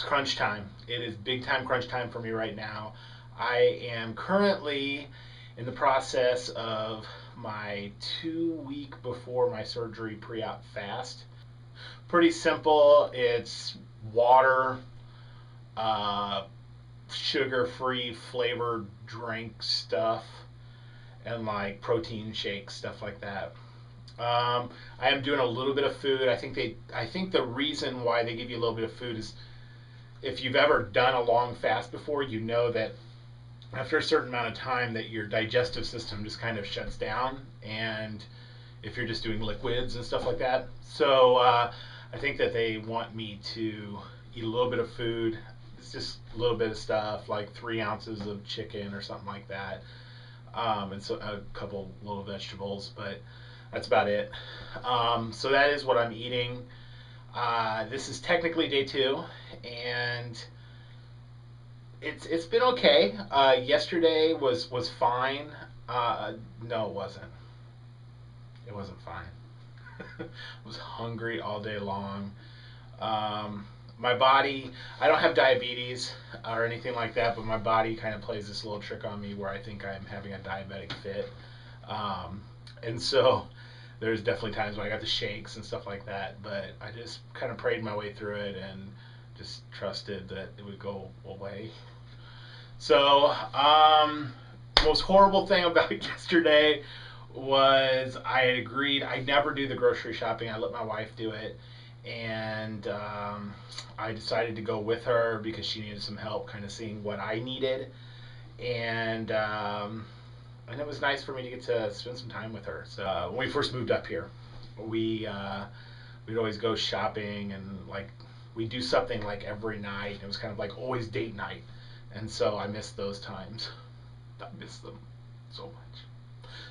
it's crunch time. It is big time crunch time for me right now. I am currently in the process of my 2 week before my surgery pre-op fast. Pretty simple. It's water, uh, sugar-free flavored drink stuff, and like protein shakes, stuff like that. I am doing a little bit of food. I think the reason why they give you a little bit of food is if you've ever done a long fast before, you know that after a certain amount of time that your digestive system just kind of shuts down, and if you're just doing liquids and stuff like that. So I think that they want me to eat a little bit of food. It's just a little bit of stuff, like 3 ounces of chicken or something like that, and so a couple little vegetables, but that's about it. So that is what I'm eating. This is technically day 2, and it's been okay. Yesterday was fine. No, it wasn't. It wasn't fine. I was hungry all day long. My body, I don't have diabetes or anything like that, but my body kind of plays this little trick on me where I think I'm having a diabetic fit. And so there's definitely times when I got the shakes and stuff like that, but I just kind of prayed my way through it and just trusted that it would go away. So, most horrible thing about yesterday was I had agreed I never do the grocery shopping. I let my wife do it, and I decided to go with her because she needed some help, kind of seeing what I needed, and it was nice for me to get to spend some time with her. So when we first moved up here, we we'd always go shopping, and like we do something like every night. It was kind of like always date night, and so I missed those times. I miss them so much.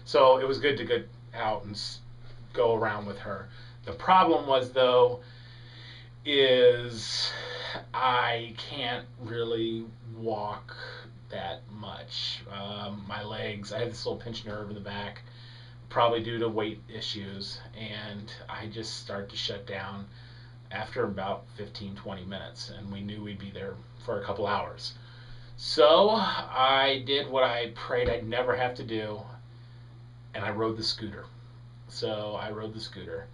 So it was good to get out and go around with her. The problem was though is I can't really walk that much. My legs, I have this little pinched nerve in the back, probably due to weight issues, and I just start to shut down after about 15-20 minutes, and we knew we'd be there for a couple hours. So I did what I prayed I'd never have to do, and I rode the scooter. So I rode the scooter.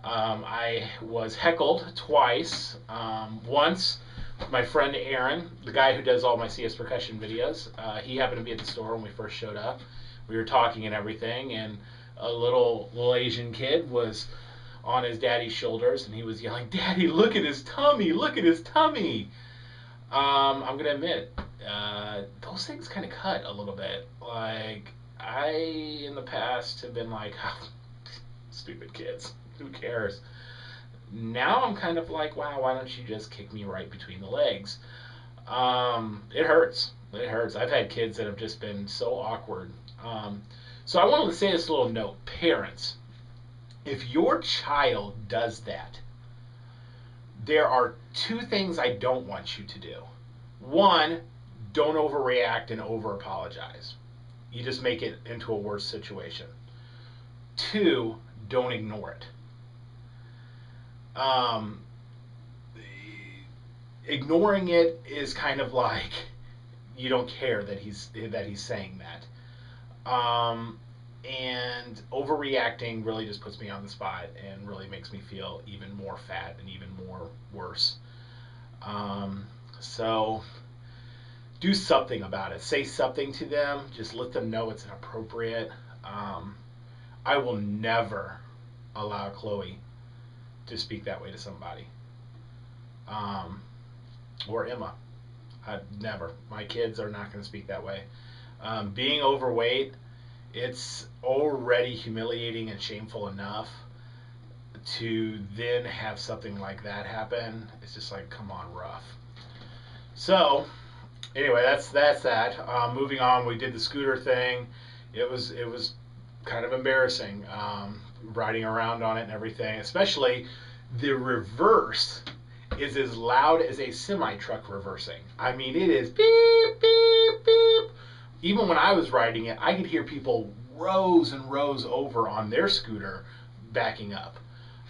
I was heckled twice. Once, my friend Aaron, the guy who does all my CS percussion videos, he happened to be at the store when we first showed up. We were talking and everything, and a little Asian kid was on his daddy's shoulders, and he was yelling, "Daddy, look at his tummy! Look at his tummy!" I'm gonna admit, those things kind of cut a little bit. Like I, in the past, have been like, oh, stupid kids. Who cares? Now I'm kind of like, wow, why don't you just kick me right between the legs? It hurts. It hurts. I've had kids that have just been so awkward. So I wanted to say this little note. Parents, if your child does that, there are 2 things I don't want you to do. One, don't overreact and over apologize. You just make it into a worse situation. 2, don't ignore it. Ignoring it is kind of like you don't care that he's saying that. And overreacting really just puts me on the spot and really makes me feel even more fat and even more worse. So do something about it. Say something to them. Just let them know it's inappropriate. I will never allow Chloe to speak that way to somebody. Or Emma. Never. My kids are not going to speak that way. Being overweight, it's already humiliating and shameful enough. To then have something like that happen, it's just like, come on, rough. So, anyway, that's that. Moving on, we did the scooter thing. It was kind of embarrassing, riding around on it and everything. Especially the reverse is as loud as a semi truck reversing. I mean, it is beep beep beep. Even when I was riding it, I could hear people rows and rows over on their scooter backing up.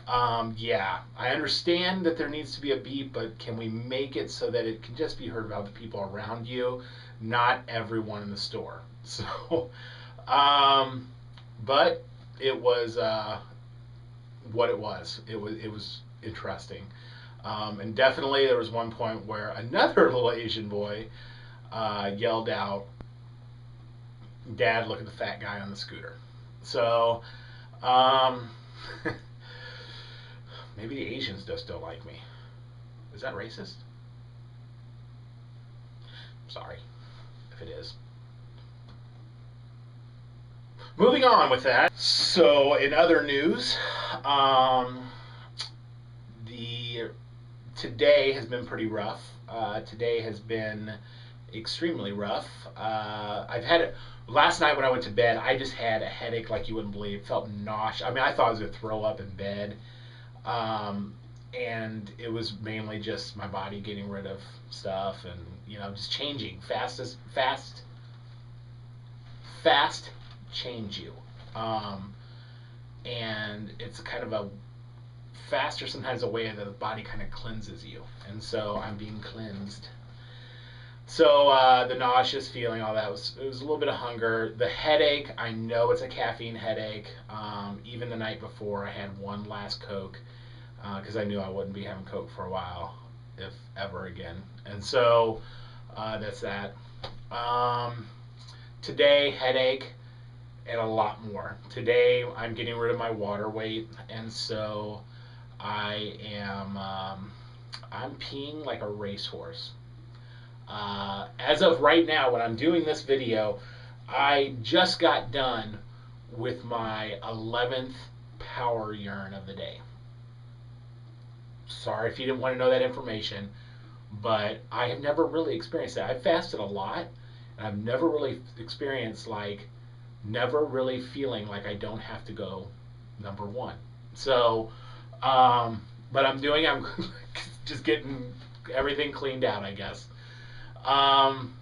Yeah, I understand that there needs to be a beep, but can we make it so that it can just be heard by the people around you, not everyone in the store? So, um, but it was what it was. It was interesting, and definitely there was one point where another little Asian boy yelled out, "Dad, look at the fat guy on the scooter." So, um, maybe the Asians just don't like me. Is that racist? Sorry if it is. Moving on with that. So, in other news, um, the today has been pretty rough. Today has been extremely rough. I've had it last night when I went to bed. I just had a headache like you wouldn't believe. Felt nauseous. I mean, I thought I was gonna throw up in bed, um, and it was mainly just my body getting rid of stuff and just changing fast change you. Um, and it's kind of a faster sometimes a way that the body kind of cleanses you. And so I'm being cleansed. So the nauseous feeling, all that it was a little bit of hunger. The headache, I know it's a caffeine headache. Even the night before, I had one last Coke because I knew I wouldn't be having Coke for a while, if ever again. And so that's that. Um, Today, headache and a lot more. Today, I'm getting rid of my water weight, and so I'm peeing like a racehorse. As of right now, when I'm doing this video, I just got done with my 11th power urine of the day. Sorry if you didn't want to know that information, but I have never really experienced that. I've fasted a lot, and I've never really experienced never really feeling like I don't have to go number one. So, but I'm just getting everything cleaned out, I guess. Um,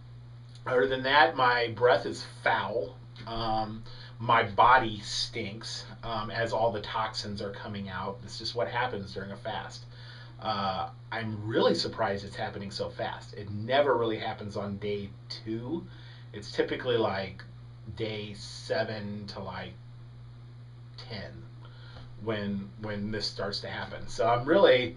Other than that, my breath is foul. My body stinks as all the toxins are coming out. It's just what happens during a fast. I'm really surprised it's happening so fast. It never really happens on day 2. It's typically like day 7 to like 10 when this starts to happen. So I'm really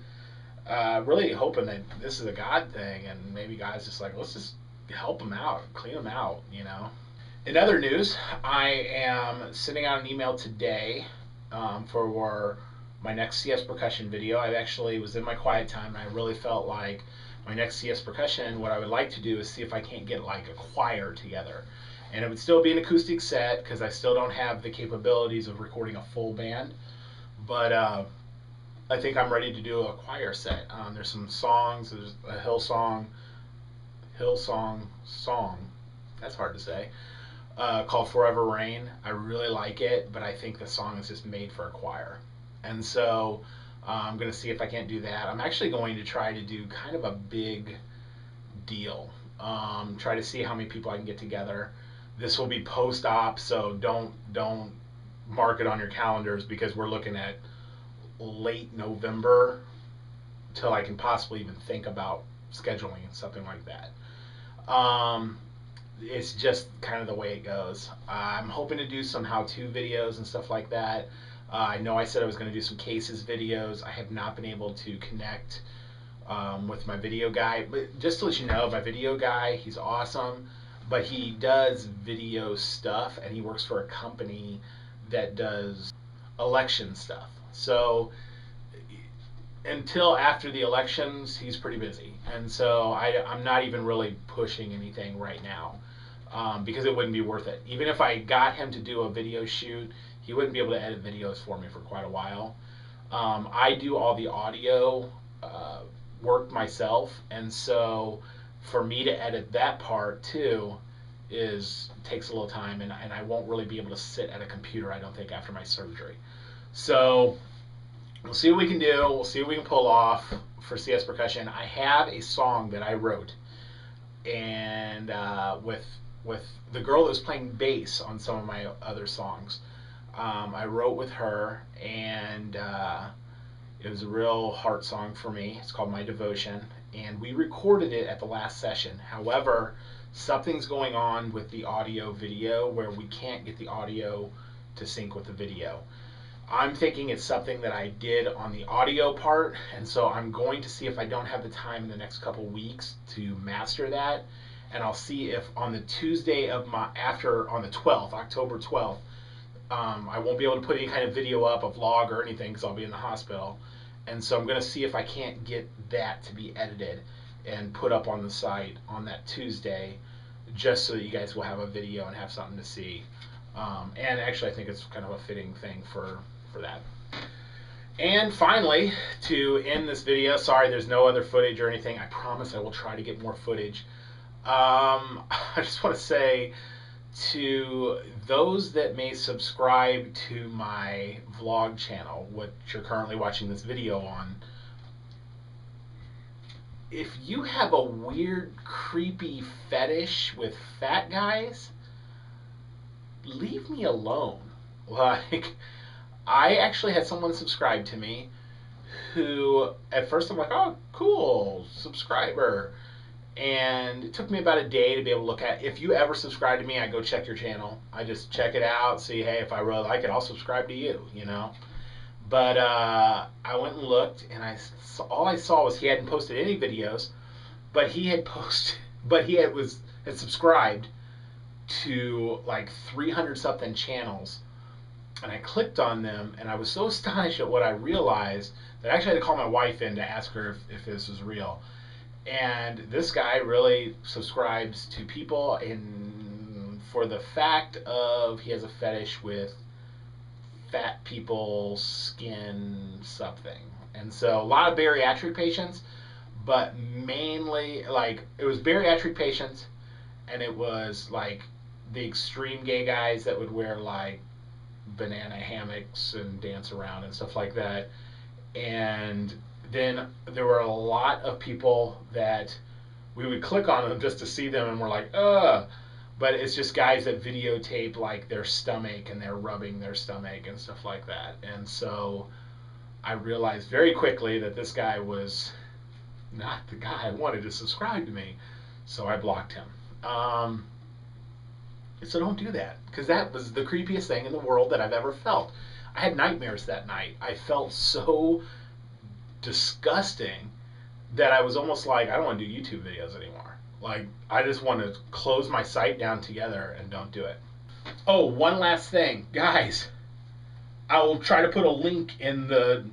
hoping that this is a God thing, and maybe God's just like, let's just help them out, clean them out. In other news, I am sending out an email today for my next CS percussion video. I actually was in my quiet time, and I really felt like my next CS percussion, what I would like to do is see if I can't get like a choir together. And it would still be an acoustic set because I still don't have the capabilities of recording a full band. But I think I'm ready to do a choir set. There's some songs. There's a song. That's hard to say. Called Forever Rain. I really like it, but I think the song is just made for a choir. And so I'm going to see if I can't do that. I'm actually going to try to do kind of a big deal. Try to see how many people I can get together. This will be post-op, so don't mark it on your calendars because we're looking at late November till I can possibly even think about scheduling something like that. It's just kind of the way it goes. I'm hoping to do some how-to videos and stuff like that. I know I said I was going to do some cases videos. I have not been able to connect with my video guy. But just to let you know, my video guy, he's awesome, but he does video stuff, and he works for a company that does election stuff. So until after the elections, he's pretty busy, and so I'm not even really pushing anything right now because it wouldn't be worth it. Even if I got him to do a video shoot, he wouldn't be able to edit videos for me for quite a while. I do all the audio work myself, and so for me to edit that part too takes a little time, and I won't really be able to sit at a computer, I don't think, after my surgery. So we'll see what we can do. We'll see what we can pull off for CS percussion. I have a song that I wrote, and with the girl that was playing bass on some of my other songs. I wrote with her, and It was a real heart song for me. It's called My Devotion, and we recorded it at the last session. However, something's going on with the audio video where we can't get the audio to sync with the video. I'm thinking it's something that I did on the audio part, and so I'm going to see if I don't have the time in the next couple weeks to master that, and I'll see if on the Tuesday of on the 12th, October 12th, I won't be able to put any kind of video up, a vlog or anything, because I'll be in the hospital, and so I'm going to see if I can't get that to be edited and put up on the site on that Tuesday, just so that you guys will have a video and have something to see. And actually, I think it's kind of a fitting thing for that. And finally, to end this video, sorry there's no other footage or anything. I promise I will try to get more footage. I just want to say to those that may subscribe to my vlog channel, what you're currently watching this video on, if you have a weird, creepy fetish with fat guys, leave me alone. Like, I actually had someone subscribe to me who, at first I'm like, oh, cool, subscriber. And it took me about a day to be able to look at. If you ever subscribe to me, I go check your channel. I just check it out, see, hey, if I really like it, I'll subscribe to you, you know. But I went and looked, and all I saw was he hadn't posted any videos, but he had subscribed to like 300 something channels. And I clicked on them, and I was so astonished at what I realized that I actually had to call my wife in to ask her if this was real. And this guy really subscribes to people for the fact of he has a fetish with fat people's skin something. And so a lot of bariatric patients, but mainly like it was bariatric patients, and it was like the extreme gay guys that would wear like banana hammocks and dance around and stuff like that. And then there were a lot of people that we would click on them just to see them, and we're like, ugh. But it's just guys that videotape like their stomach, and they're rubbing their stomach and stuff like that. And so I realized very quickly that this guy was not the guy I wanted to subscribe to me. So I blocked him. So don't do that, because that was the creepiest thing in the world that I've ever felt. I had nightmares that night. I felt so disgusting that I was almost like, I don't want to do YouTube videos anymore. Like, I just want to close my site down together and don't do it. Oh, one last thing. Guys, I will try to put a link in the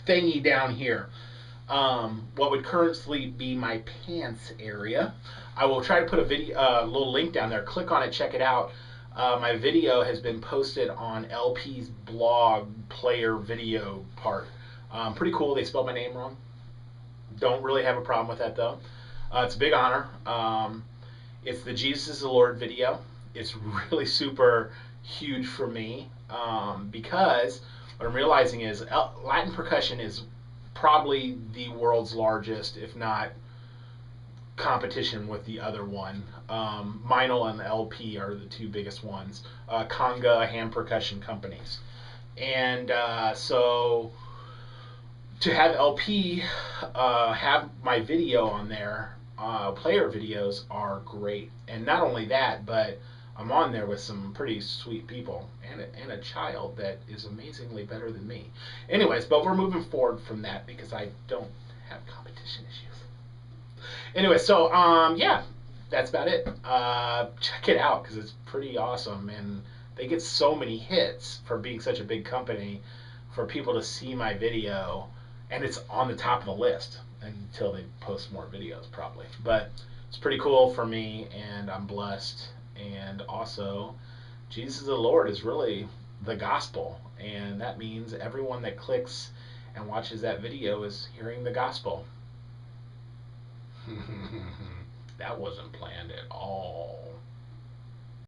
thingy down here. What would currently be my pants area. I will try to put a little link down there. Click on it, check it out. My video has been posted on LP's blog player video part. Pretty cool. They spelled my name wrong. Don't really have a problem with that though. It's a big honor. It's the Jesus is the Lord video. It's really super huge for me because what I'm realizing is Latin percussion is probably the world's largest, if not competition with the other one. Meinl and LP are the two biggest ones. Conga hand percussion companies. And so to have LP have my video on there, player videos are great. And not only that, but I'm on there with some pretty sweet people and a child that is amazingly better than me. Anyways, but we're moving forward from that because I don't have competition issues. Anyway, so yeah, that's about it. Check it out because it's pretty awesome, and they get so many hits for being such a big company for people to see my video, and it's on the top of the list until they post more videos probably. But it's pretty cool for me, and I'm blessed. And also, Jesus the Lord is really the gospel, and that means everyone that clicks and watches that video is hearing the gospel. That wasn't planned at all.